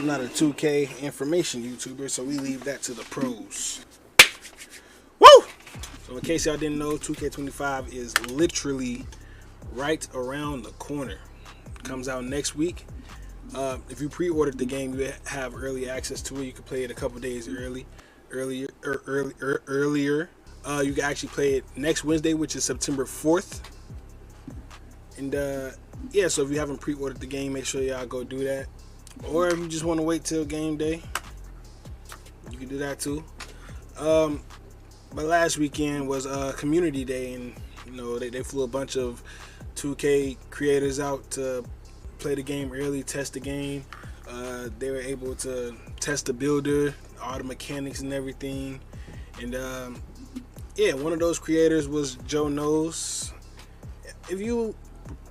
I'm not a 2K information YouTuber, so we leave that to the pros. Woo! So in case y'all didn't know, 2K25 is literally right around the corner. It comes out next week. If you pre-ordered the game, you have early access to it. You can play it a couple days earlier. You can actually play it next Wednesday, which is September 4th. And yeah, so if you haven't pre-ordered the game, make sure y'all go do that. Or if you just want to wait till game day, you can do that too. But last weekend was Community Day, and you know they flew a bunch of 2K creators out to play the game early, test the game. They were able to test the builder, all the mechanics and everything. And yeah, one of those creators was Joe Knows. If you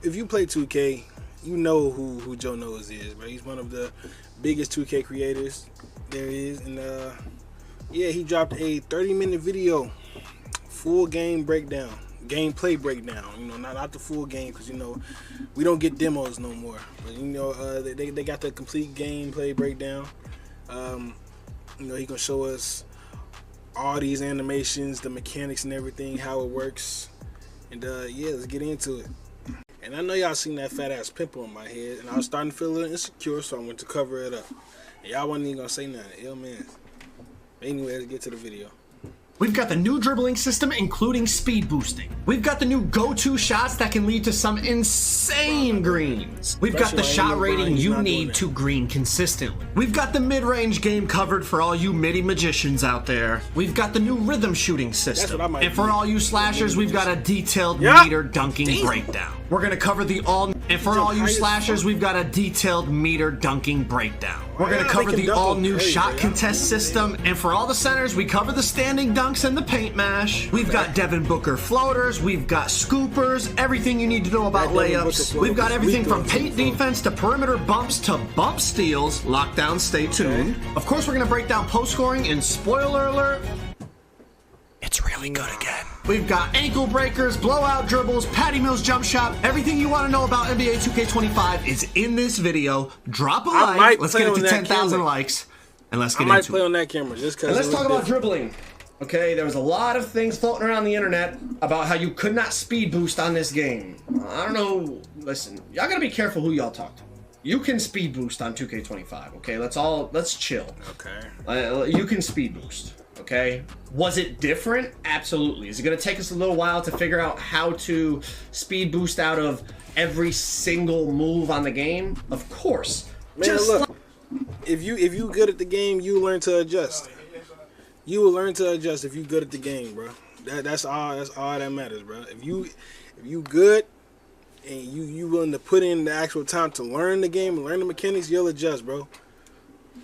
play 2K, you know who Joe Knows is, bro. He's one of the biggest 2K creators there is. And yeah, he dropped a 30-minute video, full game breakdown, gameplay breakdown. You know, not the full game, because you know we don't get demos no more. But you know, they got the complete gameplay breakdown. You know, he gonna show us all these animations, the mechanics and everything, how it works. And yeah, let's get into it. And I know y'all seen that fat ass pimple on my head, and I was starting to feel a little insecure, so I went to cover it up. And y'all wasn't even gonna say nothing, ill man. But anyway, let's get to the video. We've got the new dribbling system, including speed boosting. We've got the new go-to shots that can lead to some insane greens. We've got the shot rating you need to green consistently. We've got the mid-range game covered for all you midi magicians out there. We've got the new rhythm shooting system. And for all you slashers, we've got a detailed meter dunking breakdown. We're gonna cover the and for all you slashers, we've got a detailed meter dunking breakdown. We're gonna cover the all-new shot contest system, and for all the centers, we cover the standing dunks and the paint mash. We've got Devin Booker floaters, we've got scoopers, everything you need to know about layups. We've got everything from paint defense to perimeter bumps to bump steals. Lockdown, stay tuned. Of course, we're gonna break down post scoring, and spoiler alert, it's really good again. We've got ankle breakers, blowout dribbles, Patty Mills jump shot. Everything you want to know about NBA 2K25 is in this video. Drop a like. Let's get it to 10,000 likes, and let's get into it. I might play on that camera just because. Let's talk about dribbling. Okay, there was a lot of things floating around the internet about how you could not speed boost on this game. I don't know. Listen, y'all gotta be careful who y'all talk to. You can speed boost on 2K25. Okay, let's chill. Okay. You can speed boost. Okay, was it different? Absolutely. Is it going to take us a little while to figure out how to speed boost out of every single move on the game? Of course. Man, just look, if you good at the game, you learn to adjust. You will learn to adjust if you good at the game, bro. That's all that matters, bro. If you good and you willing to put in the actual time to learn the game and learn the mechanics, you'll adjust, bro.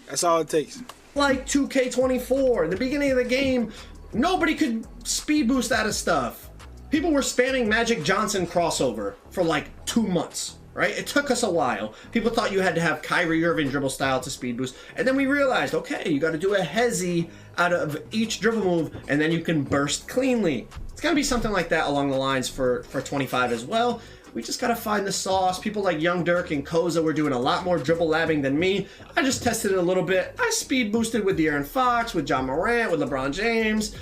That's all it takes. Like 2K24, in the beginning of the game, nobody could speed boost out of stuff. People were spamming Magic Johnson crossover for like 2 months, right? It took us a while. People thought you had to have Kyrie Irving dribble style to speed boost. And then we realized, okay, you got to do a hezzy out of each dribble move, and then you can burst cleanly. It's going to be something like that along the lines for 25 as well. We just gotta find the sauce. People like Young Dirk and Koza were doing a lot more dribble labbing than me. I just tested it a little bit. I speed boosted with De'Aaron Fox, with John Morant, with LeBron James.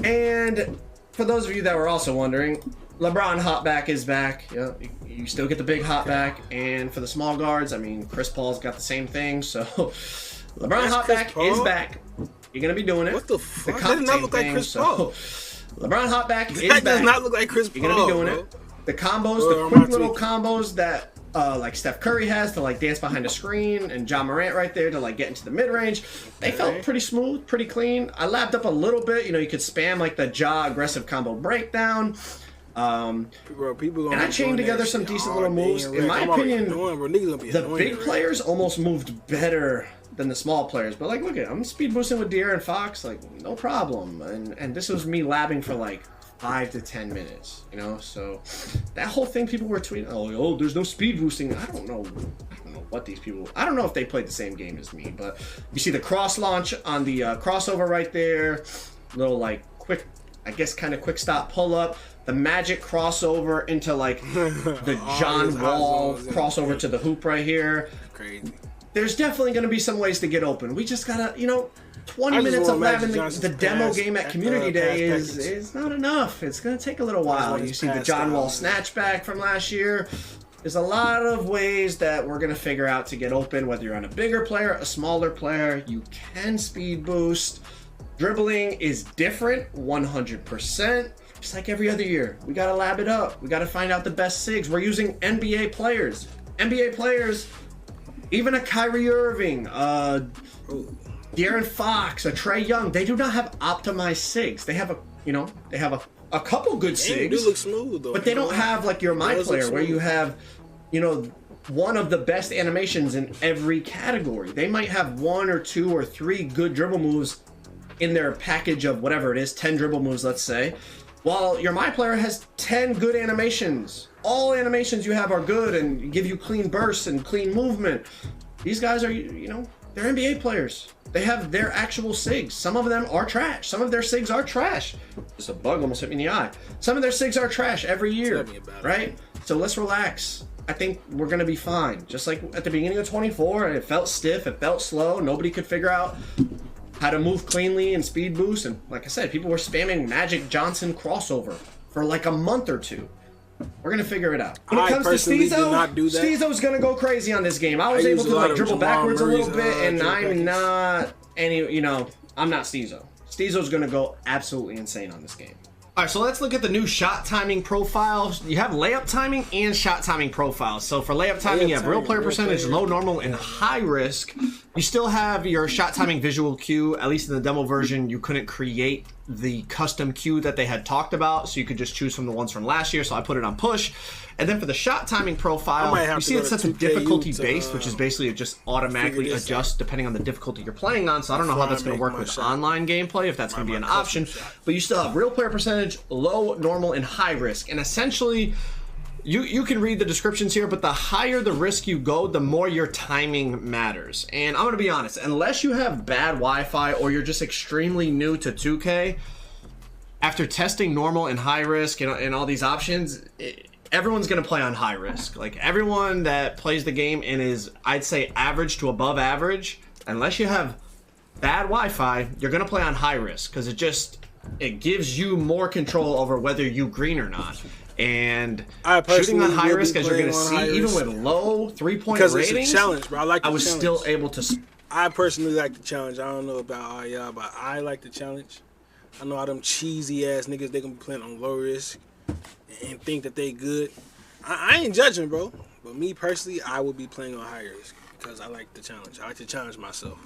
And for those of you that were also wondering, LeBron hopback is back. Yeah, you still get the big hopback. And for the small guards, I mean, Chris Paul's got the same thing. So LeBron hopback is back. You're gonna be doing it. What the fuck? That does not look like Chris Paul. LeBron hopback is back. That does not look like Chris Paul. You're gonna be doing it. The combos, the quick little combos that like Steph Curry has to like dance behind a screen, and John Morant right there to like get into the mid-range. They felt pretty smooth, pretty clean. I lapped up a little bit. You know, you could spam like the jaw aggressive combo breakdown. And I chained together some decent little moves. In my opinion, the big players almost moved better than the small players. But like, look at it. I'm speed boosting with De'Aaron Fox, like no problem. And this was me labbing for like 5 to 10 minutes, you know. So that whole thing, people were tweeting, oh, there's no speed boosting. I don't know what these people, I don't know if they played the same game as me, but you see the cross launch on the crossover right there, little like quick, I guess kind of quick stop pull up, the magic crossover into like the John Wall crossover to the hoop right here. Crazy. there's definitely going to be some ways to get open. We just gotta, 20 minutes of having the demo game at Community Day is not enough. It's going to take a little while. You see the John Wall snatchback from last year. There's a lot of ways that we're going to figure out to get open, whether you're on a bigger player, a smaller player. You can speed boost. Dribbling is different, 100%. Just like every other year. We got to lab it up. We got to find out the best SIGs. We're using NBA players. NBA players, even a Kyrie Irving, De'Aaron Fox, a Trae Young, they do not have optimized SIGs. They have a couple good SIGs. They do look smooth though. But they don't have like your My Player where you have, one of the best animations in every category. They might have 1 or 2 or 3 good dribble moves in their package of whatever it is, 10 dribble moves, let's say. While your My Player has 10 good animations. All animations you have are good and give you clean bursts and clean movement. These guys are, they're NBA players. They have their actual SIGs. Some of them are trash. Some of their SIGs are trash. Just a bug almost hit me in the eye. Some of their SIGs are trash every year, right? So let's relax. I think we're going to be fine. Just like at the beginning of 24, it felt stiff, it felt slow. Nobody could figure out how to move cleanly and speed boost. And like I said, people were spamming Magic Johnson crossover for like a month or two. We're going to figure it out. When it comes to Steezo, Steezo's going to go crazy on this game. I was able to like dribble backwards a little bit, and I'm not I'm not Steezo. Steezo's going to go absolutely insane on this game. All right, so let's look at the new shot timing profiles. You have layup timing and shot timing profiles. So for layup timing, you have real player percentage, low, normal, and high risk. You still have your shot timing visual cue. At least in the demo version, you couldn't create the custom cue that they had talked about, so you could just choose from the ones from last year. So I put it on push. And then for the shot timing profile, you see it's set to difficulty based, which is basically it just automatically adjusts depending on the difficulty you're playing on. So I don't know how that's going to work with online gameplay, if that's going to be an option. But you still have real player percentage, low, normal, and high risk. And essentially, you can read the descriptions here, but the higher the risk you go, the more your timing matters. And I'm going to be honest, unless you have bad Wi-Fi or you're just extremely new to 2K, after testing normal and high risk and all these options, everyone's going to play on high risk. Like everyone that plays the game and is, I'd say, average to above average, unless you have bad Wi-Fi, you're going to play on high risk because it gives you more control over whether you green or not. And shooting on high risk, as you're going to see, even with low 3-point ratings, it's a challenge, bro. I was still able to. I personally like the challenge. I don't know about all y'all, but I like the challenge. I know all them cheesy ass niggas, they gonna be playing on low risk and think that they good. I ain't judging, bro. But me personally, I would be playing on high risk because I like the challenge. I like to challenge myself.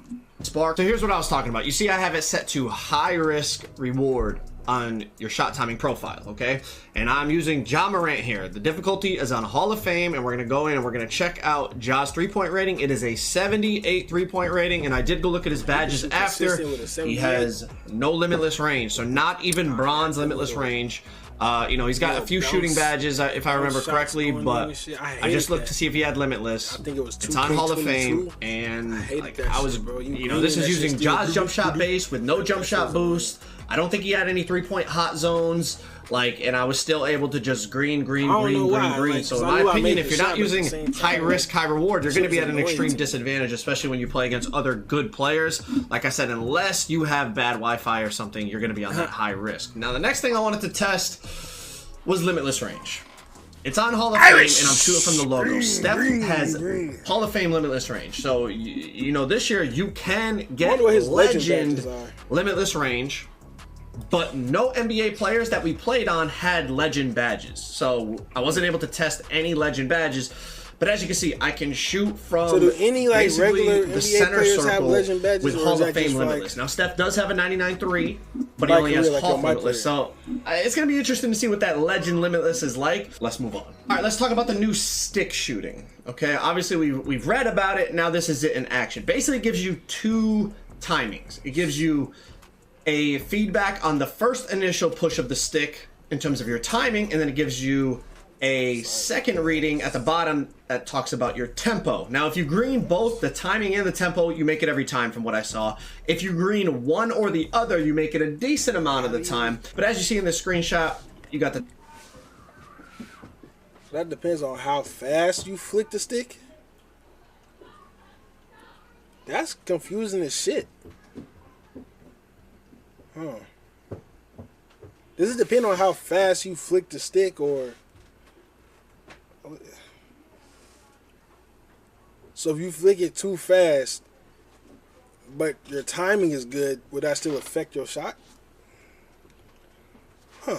Spark. So here's what I was talking about. You see I have it set to high risk reward on your shot timing profile, okay? And I'm using Ja Morant here. The difficulty is on Hall of Fame, and we're gonna go in and we're gonna check out Ja's 3-point rating. It is a 78 3-point rating, and I did go look at his badges after. He has no limitless range, so not even bronze limitless range. He's got a few shooting badges, if I remember correctly, but I just looked to see if he had limitless. I think it was It's on Hall of Fame, and this is using Ja's jump shot base with no jump shot boost. I don't think he had any 3-point hot zones, and I was still able to just green. So in my opinion, if you're not using high risk, high reward, you're going to be at an extreme disadvantage, especially when you play against other good players. Like I said, unless you have bad Wi-Fi or something, you're going to be on that high risk. Now, the next thing I wanted to test was limitless range. It's on Hall of Fame, and I'm shooting from the logo. Steph has Hall of Fame limitless range. So, this year you can get legend limitless range. But no NBA players that we played on had legend badges. So I wasn't able to test any legend badges. But as you can see, I can shoot from regular the NBA center players have circle legend badges, with Hall of Fame limitless. Now Steph does have a 99.3, but he only has Hall limitless. So it's going to be interesting to see what that legend limitless is like. Let's move on. All right, let's talk about the new stick shooting. Okay, obviously we've read about it. Now this is it in action. Basically, it gives you 2 timings. It gives you a feedback on the first initial push of the stick in terms of your timing, and then it gives you a second reading at the bottom that talks about your tempo. Now, if you green both the timing and the tempo, you make it every time from what I saw. If you green one or the other, you make it a decent amount of the time. But as you see in the screenshot, you got the... That depends on how fast you flick the stick. That's confusing as shit. Huh. Does it depend on how fast you flick the stick, or... So if you flick it too fast, but your timing is good, would that still affect your shot? Huh.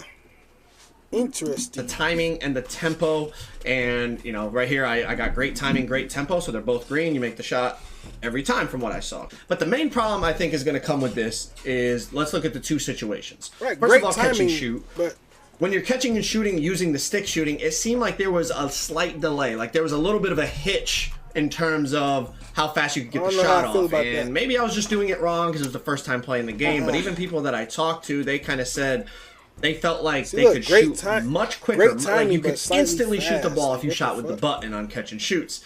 Interesting. The timing and the tempo, and you know, right here I got great timing, great tempo, so they're both green. You make the shot every time from what I saw. But the main problem I think is going to come with this is, let's look at the two situations. Right, First great of all, timing, catch and shoot. but when you're catching and shooting using the stick shooting, it seemed like there was a slight delay. Like there was a little bit of a hitch in terms of how fast you could get the shot off. And maybe I was just doing it wrong because it was the first time playing the game. But even people that I talked to, they kind of said they felt like they could shoot much quicker. Like you could instantly shoot the ball if you shot with the button on catch and shoots.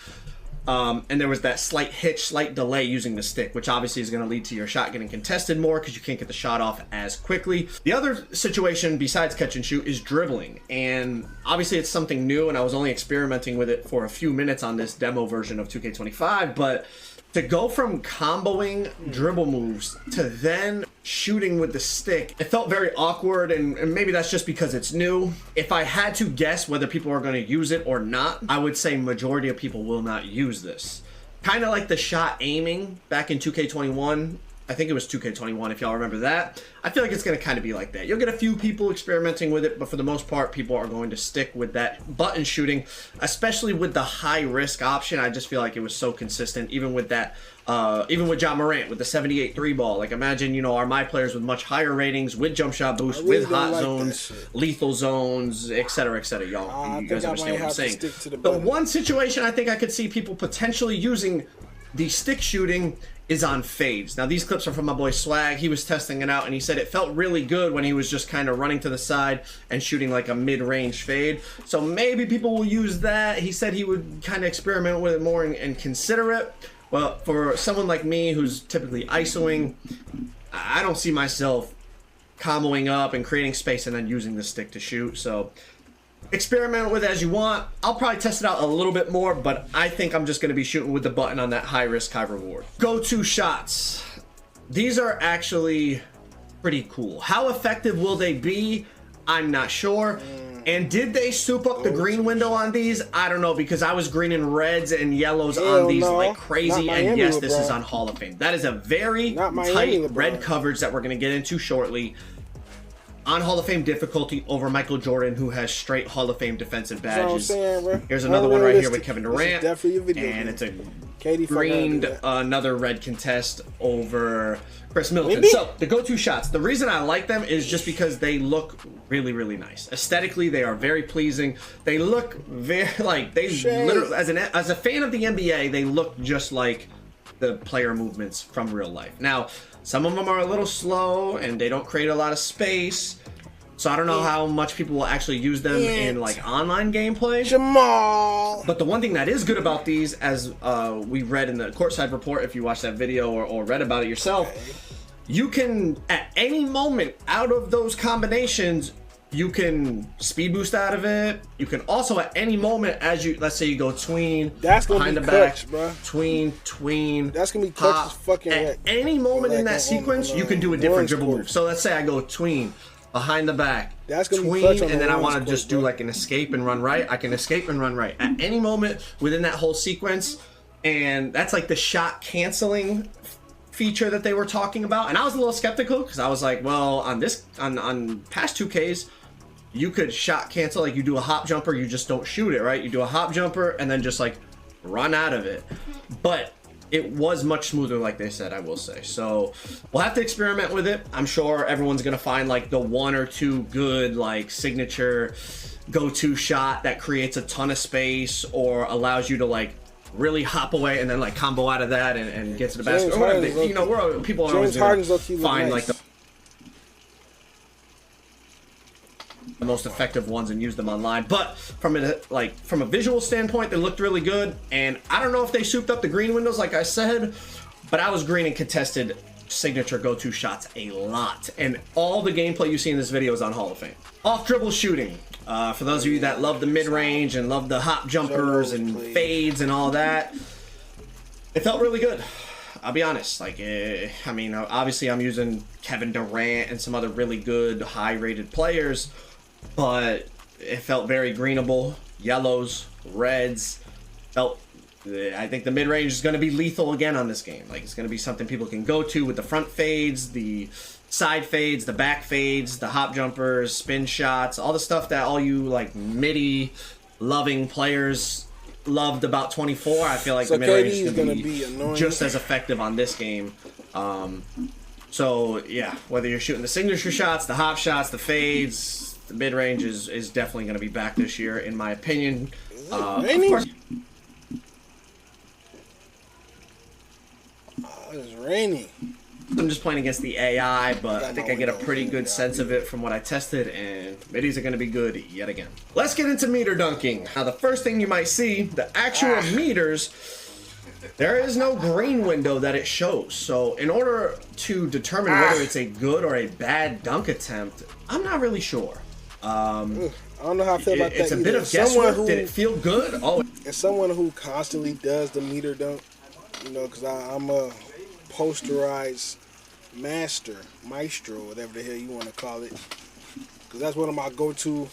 And there was that slight hitch, slight delay using the stick, which obviously is going to lead to your shot getting contested more because you can't get the shot off as quickly. The other situation besides catch and shoot is dribbling. And obviously it's something new, and I was only experimenting with it for a few minutes on this demo version of 2K25, but to go from comboing dribble moves to then shooting with the stick, it felt very awkward, and maybe that's just because it's new. If I had to guess whether people are going to use it or not, I would say majority of people will not use this. Kind of like the shot aiming back in 2K21. I think it was 2K21 if y'all remember that. I feel like it's going to kind of be like that. You'll get a few people experimenting with it, but for the most part, people are going to stick with that button shooting, especially with the high risk option. I just feel like it was so consistent, even with that, even with Ja Morant with the 78 3 ball. Like imagine, you know, our my players with much higher ratings, with jump shot boost, with hot zones, lethal zones, etc., etc. Y'all, you guys understand what I'm saying. The one situation I think I could see people potentially using the stick shooting is on fades. Now these clips are from my boy Swag. He was testing it out and he said it felt really good when he was just kind of running to the side and shooting like a mid-range fade. So maybe people will use that. He said he would kind of experiment with it more and consider it. Well, for someone like me who's typically ISOing, I don't see myself comboing up and creating space and then using the stick to shoot. So experiment with it as you want. I'll probably test it out a little bit more, but I think I'm just going to be shooting with the button on that high risk, high reward. Go-to shots. These are actually pretty cool. How effective will they be? I'm not sure. And did they soup up the green window on these? I don't know, because I was greening reds and yellows on these like crazy. And yes, this is on Hall of Fame. That is a very tight red coverage that we're going to get into shortly. On Hall of Fame difficulty over Michael Jordan, who has straight Hall of Fame defensive badges. Here's another one right here with Kevin Durant, and it's a greened another red contest over Chris Middleton. So the go-to shots, the reason I like them is just because they look really, really nice. Aesthetically, they are very pleasing. They look very like they literally, as a fan of the NBA, they look just like the player movements from real life. Now, some of them are a little slow and they don't create a lot of space. So I don't know how much people will actually use them in like online gameplay. Jamal. But the one thing that is good about these, as we read in the courtside report, if you watched that video or read about it yourself, you can at any moment out of those combinations, you can speed boost out of it. You can also at any moment, as you, let's say you go tween, that's gonna behind be the clutch, back, bro. Tween. That's gonna be clutch as fucking at any moment in that sequence, you can do a different dribble move. So let's say I go tween, behind the back, that's gonna tween, be clutch on and then I want to just do like an escape and run right. I can escape and run right at any moment within that whole sequence, and that's like the shot canceling feature that they were talking about. And I was a little skeptical because I was like, well, on this on past 2Ks, you could shot cancel, like you do a hop jumper, you just don't shoot it, right? You do a hop jumper and then just like run out of it. But it was much smoother, like they said, I will say. So we'll have to experiment with it. I'm sure everyone's gonna find like the one or two good like signature go-to shot that creates a ton of space or allows you to like really hop away and then like combo out of that and get to the basket. Or whatever. You know, people are always gonna find like the most effective ones and use them online. But from a visual standpoint, they looked really good. And I don't know if they souped up the green windows like I said, but I was green and contested signature go-to shots a lot. And all the gameplay you see in this video is on Hall of Fame. Off dribble shooting. For those of you that love the mid-range and love the hop jumpers and fades and all that, it felt really good. I'll be honest. Like, I mean, obviously I'm using Kevin Durant and some other really good, high-rated players, but it felt very greenable. Yellows, reds, felt. I think the mid-range is going to be lethal again on this game. Like, it's going to be something people can go to with the front fades, the side fades, the back fades, the hop jumpers, spin shots, all the stuff that all you like MIDI loving players loved about 24. I feel like so the mid-range KD is going to be annoying. just as effective on this game. So yeah, whether you're shooting the signature shots, the hop shots, the fades, the mid-range is definitely going to be back this year, in my opinion. Of course, it's raining. I'm just playing against the AI, but I think I get a pretty good sense of it from what I tested, and middies are going to be good yet again. Let's get into meter dunking. Now, the first thing you might see, the actual meters, there is no green window that it shows. So in order to determine whether it's a good or a bad dunk attempt, I'm not really sure. I don't know how I feel about that. It's a bit of guesswork. Did it feel good? Oh, as someone who constantly does the meter dunk, you know, because I'm a posterized maestro, whatever the hell you want to call it, because that's one of my go-to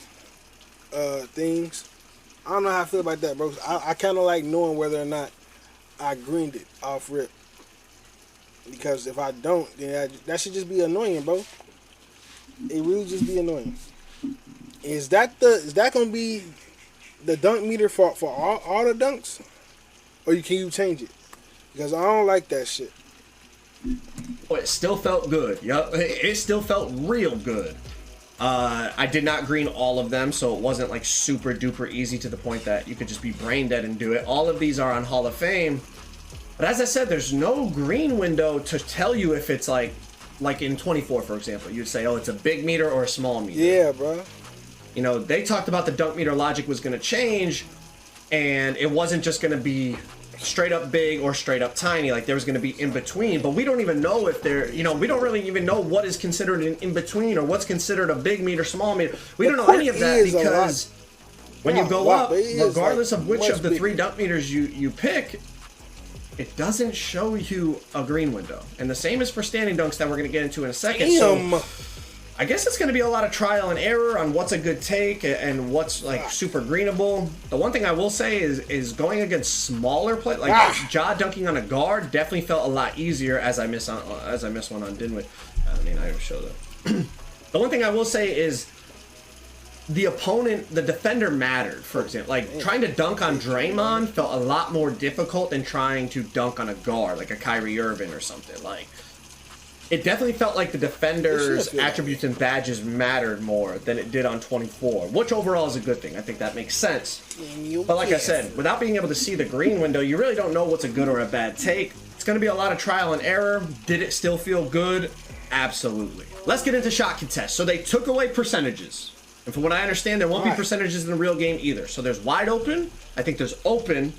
things. I don't know how I feel about that, bro. I kind of like knowing whether or not I greened it off rip, because if I don't, then that should just be annoying, bro. It really just be annoying. Is that gonna be the dunk meter for all the dunks, or can you change it? Because I don't like that shit. It still felt good. Yep, it still felt real good. I did not green all of them, so it wasn't like super duper easy to the point that you could just be brain dead and do it. All of these are on Hall of Fame, but as I said, there's no green window to tell you if it's like in 24, for example, you'd say, oh, it's a big meter or a small meter. Yeah, bro. You know, they talked about the dunk meter logic was going to change, and it wasn't just going to be straight up big or straight up tiny. Like, there was going to be in between, but we don't even know if they're, you know, we don't really even know what is considered an in between or what's considered a big meter, small meter. We don't know any of that, because when you go up, regardless of which of the 3 dunk meters you pick, it doesn't show you a green window. And the same is for standing dunks that we're going to get into in a second. So I guess it's going to be a lot of trial and error on what's a good take and what's like super greenable. The one thing I will say is going against smaller play, like Ja dunking on a guard, definitely felt a lot easier as I miss one on Dinwiddie. I mean, I show that. The one thing I will say is the opponent, the defender mattered. For example, like trying to dunk on Draymond felt a lot more difficult than trying to dunk on a guard, like a Kyrie Irving or something. Like, it definitely felt like the defender's attributes and badges mattered more than it did on 24, which overall is a good thing. I think that makes sense. But like I said, without being able to see the green window, you really don't know what's a good or a bad take. It's going to be a lot of trial and error. Did it still feel good? Absolutely. Let's get into shot contests. So they took away percentages. And from what I understand, there won't be percentages in the real game either. So there's wide open, I think there's open,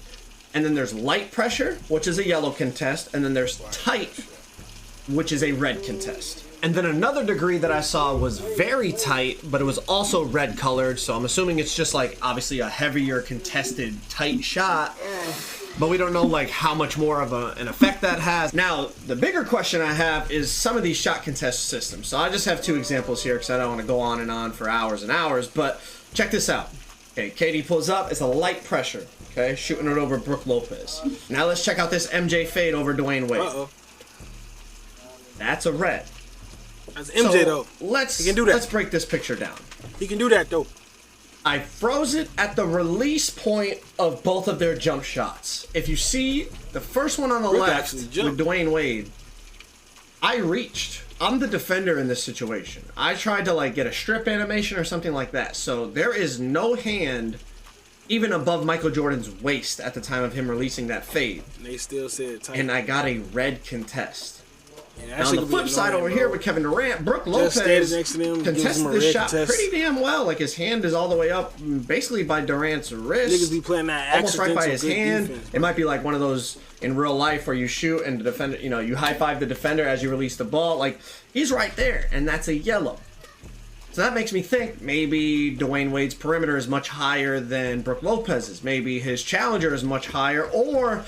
and then there's light pressure, which is a yellow contest, and then there's tight, which is a red contest. And then another degree that I saw was very tight, but it was also red colored, so I'm assuming it's just like obviously a heavier contested tight shot, but we don't know like how much more of an effect that has. Now, the bigger question I have is some of these shot contest systems. So I just have 2 examples here because I don't want to go on and on for hours and hours, but check this out. Okay, KD pulls up, it's a light pressure, okay, shooting it over Brook Lopez. Now let's check out this MJ fade over Dwayne Wade. That's a red. That's MJ though. He can do that. Let's break this picture down. He can do that though. I froze it at the release point of both of their jump shots. If you see the first one on the left with Dwayne Wade, I reached. I'm the defender in this situation. I tried to like get a strip animation or something like that. So there is no hand even above Michael Jordan's waist at the time of him releasing that fade. And they still said tight. And I got a red contest. Yeah, now on the flip side over here with Kevin Durant, Brook Lopez contested this shot pretty damn well. Like, his hand is all the way up basically by Durant's wrist. Niggas be playing that almost right by his hand. Defense. It might be like one of those in real life where you shoot and the defender, you know, you high five the defender as you release the ball. Like, he's right there, and that's a yellow. So that makes me think maybe Dwayne Wade's perimeter is much higher than Brook Lopez's. Maybe his challenger is much higher, or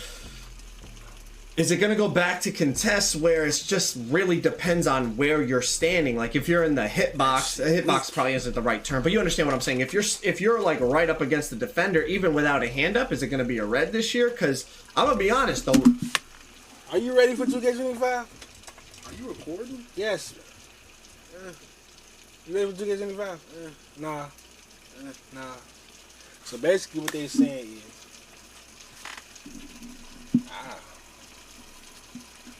Is it going to go back to contests where it's just really depends on where you're standing? Like if you're in the hitbox probably isn't the right term, but you understand what I'm saying. If you're like right up against the defender, even without a hand up, is it going to be a red this year? Because I'm gonna be honest though. Are you ready for 2K25? Are you recording? Yes. You ready for 2K25? Nah. Nah. So basically, what they saying is,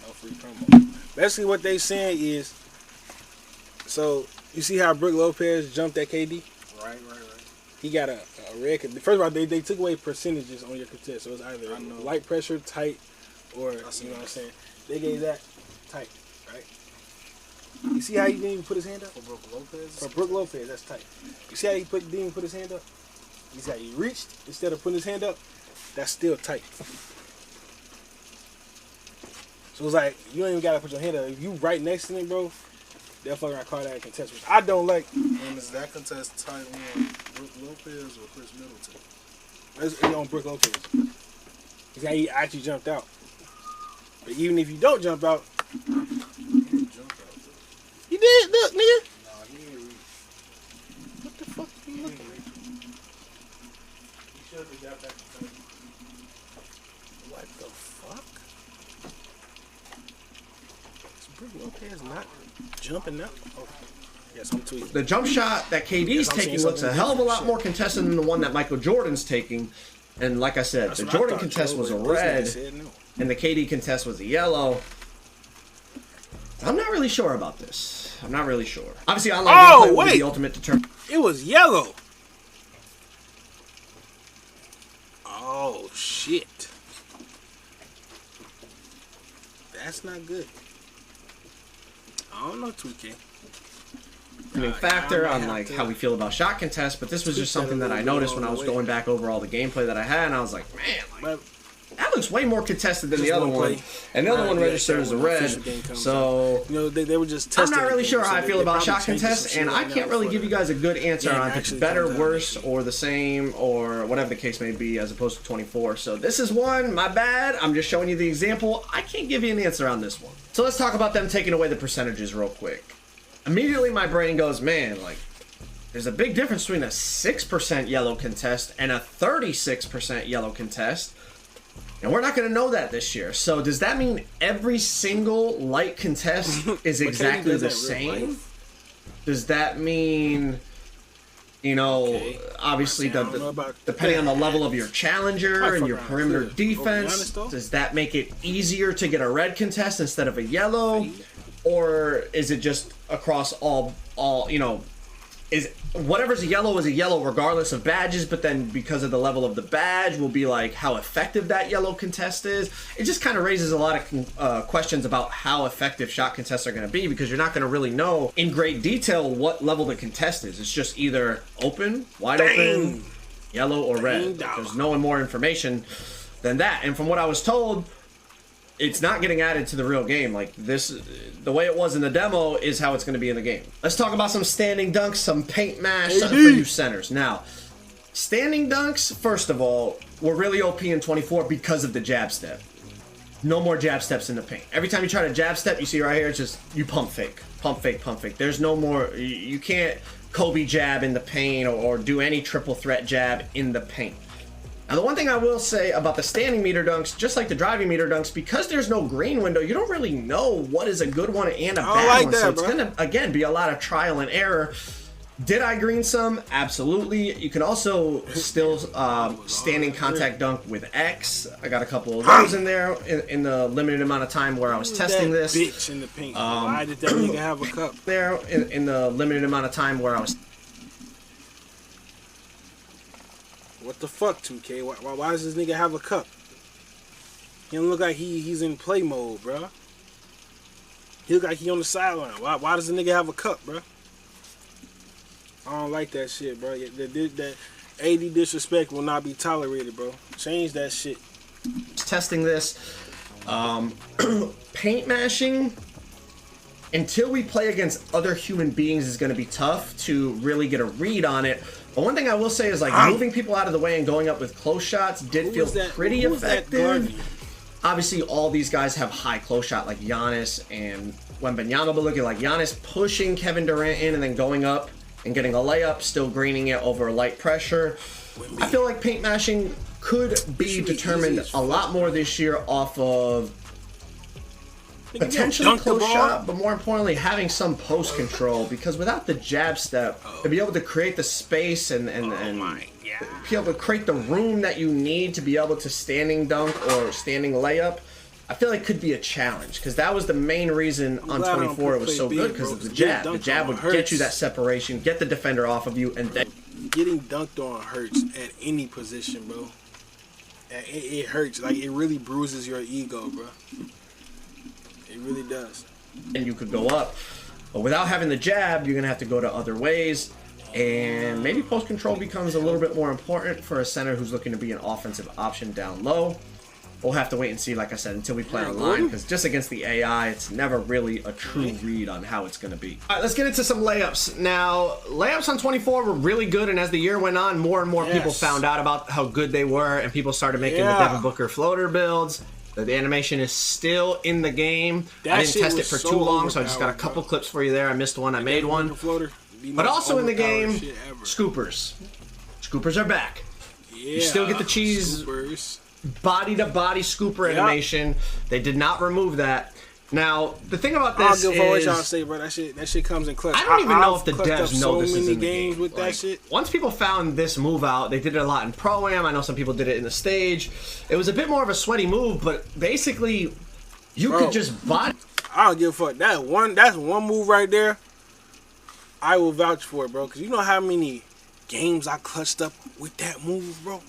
no free promo. Basically, what they saying is, so you see how Brook Lopez jumped at KD? Right. He got a red. First of all, they took away percentages on your contest, so it's either light pressure, tight, or you know what I'm saying. They gave that tight, right? You see how he didn't even put his hand up? For Brook Lopez? For Brook Lopez, that's tight. You see how he didn't even put his hand up? You see how he reached instead of putting his hand up? That's still tight. So it's like, you don't even got to put your hand up. If you right next to him, bro, they'll fucking call that a contest, which I don't like. And is that contest tight on Brook Lopez or Chris Middleton? It's on Brook Lopez. He's how he actually jumped out. But even if you don't jump out, He didn't jump out, though. you did, look, nigga. Nah, he ain't reach. What the fuck are you looking at? He should have got that contest. What the fuck? Is Brook Lopez not jumping out? Oh, yes, I'm tweeting. The jump shot that KD's taking looks a hell of a lot more contested than the one that Michael Jordan's taking. And like I said, the Jordan contest was a red, and the KD contest was a yellow. I'm not really sure about this. I'm not really sure. Obviously, online gameplay will be the ultimate determinant. It was yellow. Oh, shit. That's not good. I don't know, 2K. Factor on like how we feel about shot contests, but this was just something that I noticed when I was going back over all the gameplay that I had, and I was like, man, like, that looks way more contested than the other one, and the other one registered as a red. So you know, they were just testing. I'm not really sure how I feel about shot contests, and I can't really give you guys a good answer on if it's better, worse, or the same, or whatever the case may be, as opposed to 24. So this is one. My bad. I'm just showing you the example. I can't give you an answer on this one. So let's talk about them taking away the percentages real quick. Immediately my brain goes, man, like, there's a big difference between a 6% yellow contest and a 36% yellow contest. And we're not going to know that this year. So does that mean every single light contest is exactly the same? Does that mean, you know, obviously, depending on the level of your challenger and your perimeter defense, does that make it easier to get a red contest instead of a yellow? Or is it just across all you know, is whatever's a yellow is a yellow regardless of badges, but then because of the level of the badge will be like how effective that yellow contest is. It just kind of raises a lot of questions about how effective shot contests are going to be, because you're not going to really know in great detail what level the contest is. It's just either open, wide open, yellow, or red. There's no more information than that. And from what I was told, it's not getting added to the real game. Like this, the way it was in the demo is how it's going to be in the game. Let's talk about some standing dunks, some paint mash, something for you centers. Now, standing dunks, first of all, were really OP in 24 because of the jab step. No more jab steps in the paint. Every time you try to jab step, you see right here, it's just, you pump fake, pump fake, pump fake. There's no more, you can't Kobe jab in the paint or do any triple threat jab in the paint. Now, the one thing I will say about the standing meter dunks, just like the driving meter dunks, because there's no green window, you don't really know what is a good one and a bad one. So it's going to, again, be a lot of trial and error. Did I green some? Absolutely. You can also still standing contact dunk with X. I got a couple of those in there in the limited amount of time where I was testing this. Bitch in the paint. Why did that nigga have a cup? There in the limited amount of time where I was. What the fuck, 2K? Why does this nigga have a cup? He don't look like he's in play mode, bro. He look like he on the sideline. Why does the nigga have a cup, bro? I don't like that shit, bro. That AD disrespect will not be tolerated, bro. Change that shit. Testing this. Paint mashing, until we play against other human beings, is going to be tough to really get a read on it. But one thing I will say is, like, moving people out of the way and going up with close shots did feel pretty effective. Obviously, all these guys have high close shot like Giannis and Wembanyama, but look at like Giannis pushing Kevin Durant in and then going up and getting a layup, still greening it over light pressure. I feel like paint mashing could be determined a lot more this year off of potentially close shot, but more importantly, having some post control, because without the jab step, to be able to create the space and be able to create the room that you need to be able to standing dunk or standing layup, I feel like could be a challenge, because that was the main reason on 24 it was so good, because of the jab. The jab would get you that separation, get the defender off of you, and then getting dunked on hurts at any position, bro. It hurts. Like, it really bruises your ego, bro. It really does. And you could go up, but without having the jab, you're gonna have to go to other ways, and maybe post control becomes a little bit more important for a center who's looking to be an offensive option down low. We'll have to wait and see, like I said, until we play online, because just against the AI, it's never really a true read on how it's going to be. All right, let's get into some layups. Now, layups on 24 were really good, and as the year went on, more and more people found out about how good they were, and people started making the Devin Booker floater builds. The animation is still in the game. I didn't test it for too long, so I just got a couple clips for you there. I missed one, I made one. But also in the game, scoopers. Scoopers are back. You still get the cheese body-to-body scooper animation. They did not remove that. Now, the thing about this is, what y'all say, bro. That shit comes in clutch. I don't even know if the devs know this is in the games game. With that shit. Once people found this move out, they did it a lot in Pro-Am. I know some people did it in the stage. It was a bit more of a sweaty move, but basically, you could just body. I don't give a fuck. That's one move right there. I will vouch for it, bro. Because you know how many games I clutched up with that move, bro?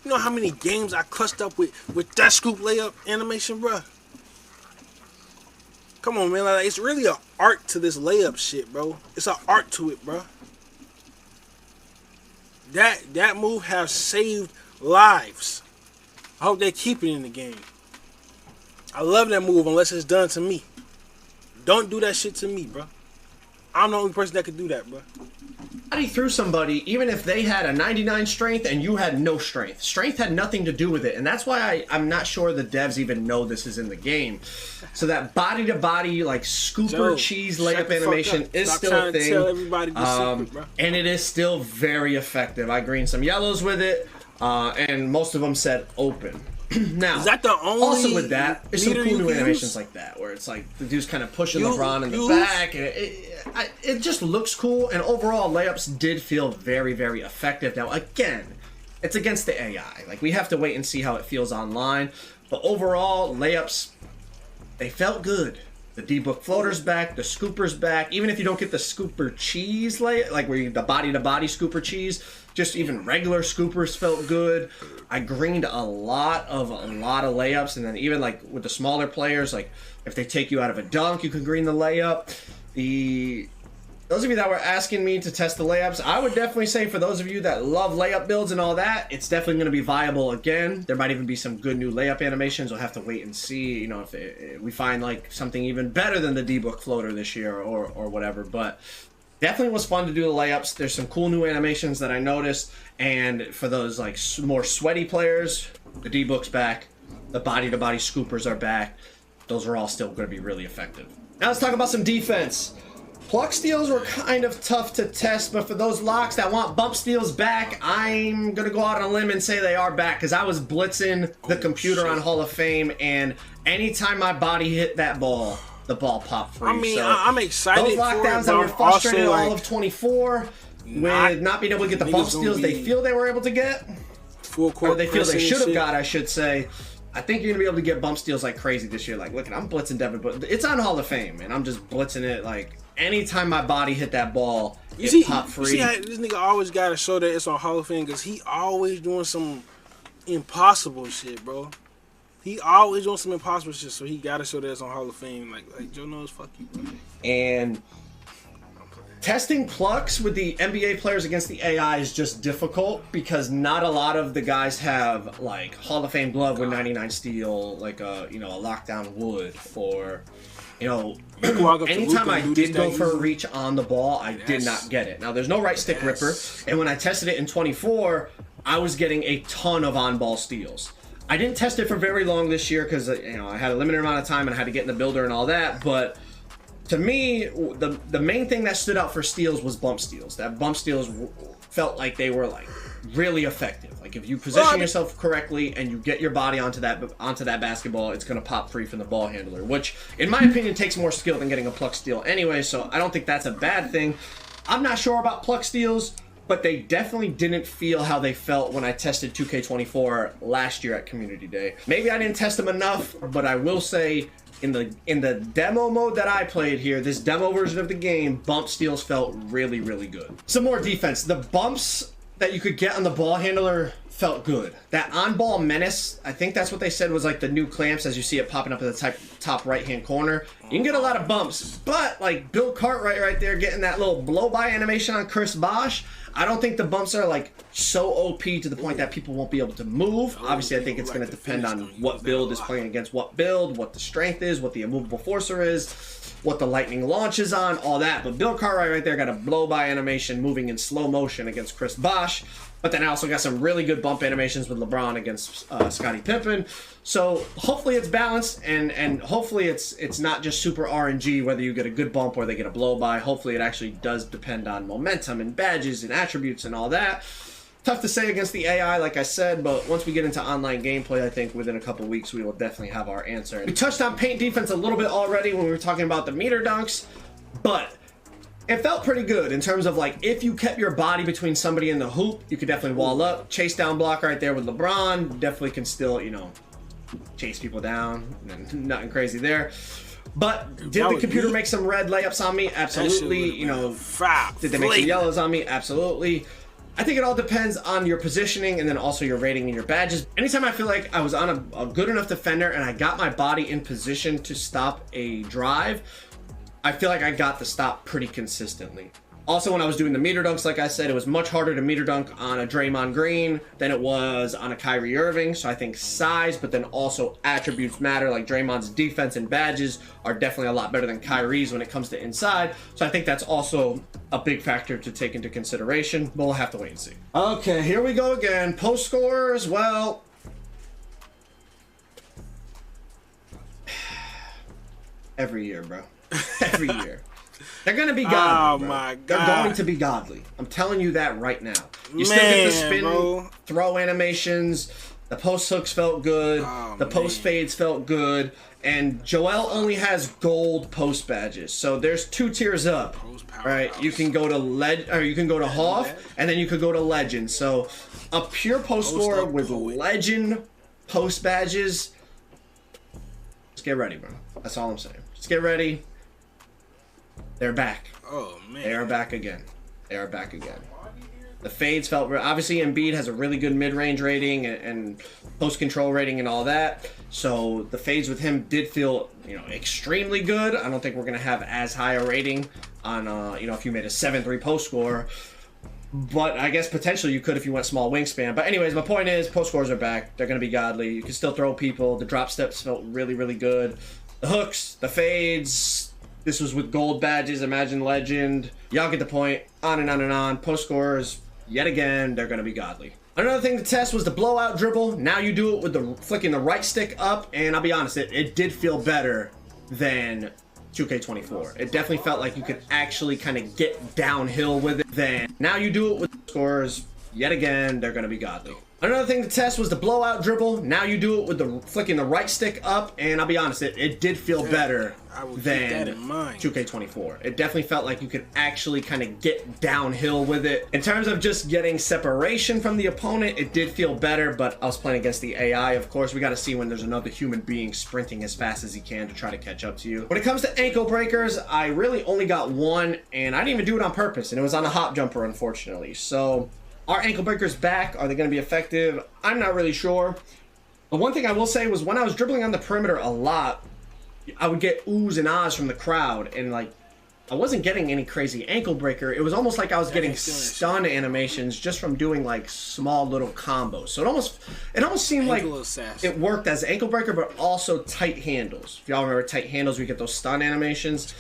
You know how many games I clutched up with that scoop layup animation, bro? Come on, man. Like, it's really an art to this layup shit, bro. It's an art to it, bro. That move has saved lives. I hope they keep it in the game. I love that move unless it's done to me. Don't do that shit to me, bro. I'm the only person that could do that, bro. Body through somebody, even if they had a 99 strength and you had no strength. Strength had nothing to do with it, and that's why I'm not sure the devs even know this is in the game. So that body-to-body, like, scooper cheese layup animation is still a thing. Tell everybody secret, bro. And it is still very effective. I greened some yellows with it, and most of them said open. Now, is that the only also with that, there's some cool new animations like that, where it's like the dude's kind of pushing LeBron in the back, and it just looks cool, and overall, layups did feel very, very effective. Now, again, it's against the AI. Like, we have to wait and see how it feels online, but overall, layups, they felt good. The D-Book floater's back, the scooper's back. Even if you don't get the scooper cheese layup, like where you the body-to-body scooper cheese, just even regular scoopers felt good. I greened a lot of layups, and then even like with the smaller players, like if they take you out of a dunk, you can green the layup. Those of you that were asking me to test the layups, I would definitely say for those of you that love layup builds and all that, it's definitely going to be viable again. There might even be some good new layup animations. We'll have to wait and see, you know, if we find like something even better than the D-Book floater this year or whatever. But definitely was fun to do the layups. There's some cool new animations that I noticed. And for those like more sweaty players, the D-Book's back. The body-to-body scoopers are back. Those are all still going to be really effective. Now let's talk about some defense. Pluck steals were kind of tough to test, but for those locks that want bump steals back, I'm going to go out on a limb and say they are back, because I was blitzing the computer on Hall of Fame, and anytime my body hit that ball, the ball popped free. I mean, so I'm excited. Those lockdowns that were frustrated all of 24 with not being able to get the bump steals they feel they were able to get, full court, or they feel they should have got, I should say. I think you're going to be able to get bump steals like crazy this year. Like, look, I'm blitzing Devin, but it's on Hall of Fame, and I'm just blitzing it like anytime my body hit that ball, it popped free. You see how this nigga always got to show that it's on Hall of Fame, because he always doing some impossible shit, bro. He always doing some impossible shit, so he got to show that it's on Hall of Fame. Like Joe knows, fuck you, bro. And testing plucks with the NBA players against the AI is just difficult, because not a lot of the guys have like Hall of Fame glove with 99 steal, like a a lockdown would, or anytime I did go for a reach on the ball, I did not get it. Now there's no right stick ripper, and when I tested it in 24, I was getting a ton of on-ball steals. I didn't test it for very long this year because you know I had a limited amount of time and I had to get in the builder and all that. But to me, the main thing that stood out for steals was bump steals. That bump steals felt like they were like really effective. Like if you position yourself correctly and you get your body onto that basketball, it's gonna pop free from the ball handler, which in my opinion takes more skill than getting a pluck steal anyway. So I don't think that's a bad thing. I'm not sure about pluck steals, but they definitely didn't feel how they felt when I tested 2K24 last year at Community Day. Maybe I didn't test them enough, but I will say in the demo mode that I played here, this demo version of the game, bump steals felt really, really good. Some more defense. The bumps that you could get on the ball handler felt good. That on-ball menace, I think that's what they said was like the new clamps, as you see it popping up in the top right-hand corner. You can get a lot of bumps, but like Bill Cartwright right there getting that little blow-by animation on Chris Bosh, I don't think the bumps are like so OP to the point that people won't be able to move. Obviously, I think it's going to depend on what build is playing against what build, what the strength is, what the immovable forcer is, what the lightning launch is on, all that. But Bill Cartwright right there got a blow-by animation moving in slow motion against Chris Bosh. But then I also got some really good bump animations with LeBron against Scottie Pippen. So hopefully it's balanced, and hopefully it's not just super RNG whether you get a good bump or they get a blow by. Hopefully it actually does depend on momentum and badges and attributes and all that. Tough to say against the AI, like I said, but once we get into online gameplay, I think within a couple weeks we will definitely have our answer. We touched on paint defense a little bit already when we were talking about the meter dunks, but it felt pretty good in terms of like if you kept your body between somebody in the hoop, you could definitely wall up. Chase down block right there with LeBron, definitely can still, you know, chase people down. Nothing crazy there. But did the computer make some red layups on me? Absolutely. You know, did they make some yellows on me? Absolutely. I think it all depends on your positioning and then also your rating and your badges. Anytime I feel like I was on a good enough defender and I got my body in position to stop a drive, I feel like I got the stop pretty consistently. Also, when I was doing the meter dunks, like I said, it was much harder to meter dunk on a Draymond Green than it was on a Kyrie Irving. So I think size, but then also attributes matter. Like Draymond's defense and badges are definitely a lot better than Kyrie's when it comes to inside. So I think that's also a big factor to take into consideration. But we'll have to wait and see. Okay, here we go again. Post scores, well, every year, bro. Every year. They're going to be godly. Oh, my God. They're going to be godly. I'm telling you that right now. You still get the spin, throw animations. The post hooks felt good. The post fades felt good. And Joel only has gold post badges. So there's 2 tiers up. Right? You can go to you can go to Hoff, and then you could go to Legend. So a pure post scorer with Legend post badges. Just get ready, bro. That's all I'm saying. Just get ready. They're back. Oh, man. They are back again. They are back again. The fades felt... Obviously, Embiid has a really good mid-range rating and post-control rating and all that. So the fades with him did feel, you know, extremely good. I don't think we're going to have as high a rating on, you know, if you made a 7-3 post score. But I guess potentially you could if you went small wingspan. But anyways, my point is, post scores are back. They're going to be godly. You can still throw people. The drop steps felt really, really good. The hooks, the fades... This was with gold badges, Imagine Legend. Y'all get the point. On and on and on. Post scores, yet again, they're going to be godly. Another thing to test was the blowout dribble. Now you do it with the flicking the right stick up, and I'll be honest, it did feel better than 2K24. It definitely felt like you could actually kind of get downhill with it. Then now you do it with scores, yet again, they're going to be godly. Another thing to test was the blowout dribble. Now you do it with the flicking the right stick up, and I'll be honest, it did feel better than 2K24. It definitely felt like you could actually kind of get downhill with it. In terms of just getting separation from the opponent, it did feel better, but I was playing against the AI, of course. We got to see when there's another human being sprinting as fast as he can to try to catch up to you. When it comes to ankle breakers, I really only got one, and I didn't even do it on purpose, and it was on a hop jumper, unfortunately. So... Are ankle breakers back? Are they going to be effective? I'm not really sure. But one thing I will say was when I was dribbling on the perimeter a lot, I would get oohs and ahs from the crowd. And, like, I wasn't getting any crazy ankle breaker. It was almost like I was getting stun animations just from doing, like, small little combos. So it almost seemed like it worked as ankle breaker, but also tight handles. If y'all remember tight handles, we get those stun animations.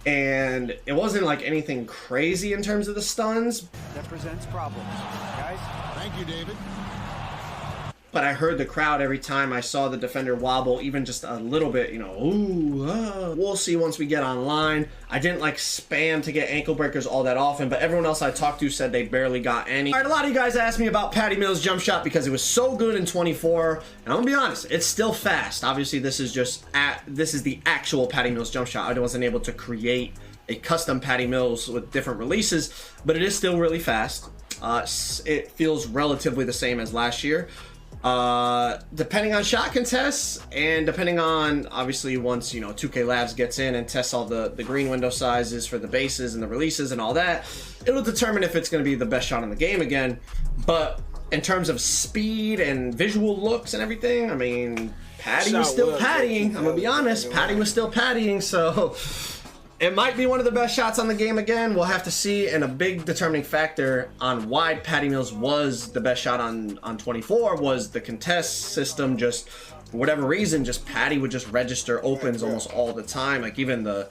And it wasn't like anything crazy in terms of the stuns. That presents problems, guys. Thank you, David. but I heard the crowd every time I saw the defender wobble, even just a little bit, you know, ooh, we'll see once we get online. I didn't like spam to get ankle breakers all that often, but everyone else I talked to said they barely got any. All right, a lot of you guys asked me about Patty Mills' jump shot because it was so good in 24, and I'm gonna be honest, it's still fast. Obviously, this is the actual Patty Mills jump shot. I wasn't able to create a custom Patty Mills with different releases, but it is still really fast. It feels relatively the same as last year. Depending on shot contests and depending on, obviously, once, you know, 2K Labs gets in and tests all the green window sizes for the bases and the releases and all that, it'll determine if it's going to be the best shot in the game again. But in terms of speed and visual looks and everything, I mean, Patty was still pattying. I'm gonna be honest, Patty was still pattying, so it might be one of the best shots on the game again. We'll have to see. And a big determining factor on why Patty Mills was the best shot on 24 was the contest system. Just for whatever reason, just Patty would just register opens almost all the time. Like even the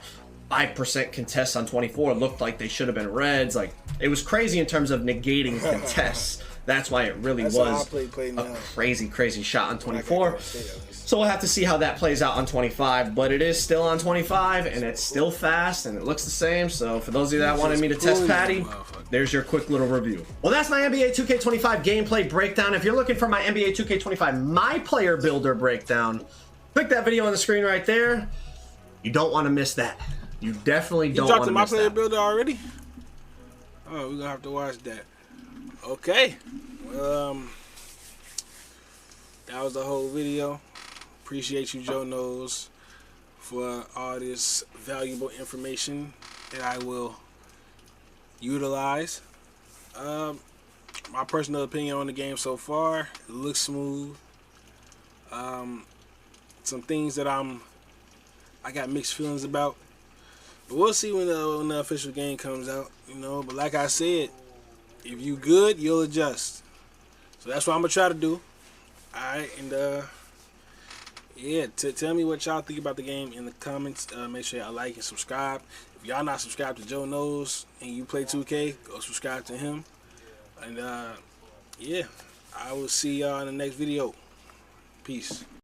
5% contests on 24 looked like they should have been reds. Like it was crazy in terms of negating contests. That's why it really was a crazy shot on 24. So we'll have to see how that plays out on 25, but it is still on 25 and it's still fast and it looks the same. So for those of you that wanted me to test Patty, there's your quick little review. Well, that's my NBA 2K25 gameplay breakdown. If you're looking for my NBA 2K25 My Player Builder breakdown, click that video on the screen right there. You don't want to miss that. You definitely don't want to miss that. You dropped the My Player Builder already? Oh, we're gonna have to watch that. Okay. Well, that was the whole video. Appreciate you, Joe Knows, for all this valuable information that I will utilize. My personal opinion on the game so far, it looks smooth. Some things that I got mixed feelings about, but we'll see when the official game comes out, you know. But like I said, if you good, you'll adjust. So that's what I'm gonna try to do. All right, and yeah, tell me what y'all think about the game in the comments. Make sure y'all like and subscribe. If y'all not subscribed to Joe Knows and you play 2K, go subscribe to him. And yeah, I will see y'all in the next video. Peace.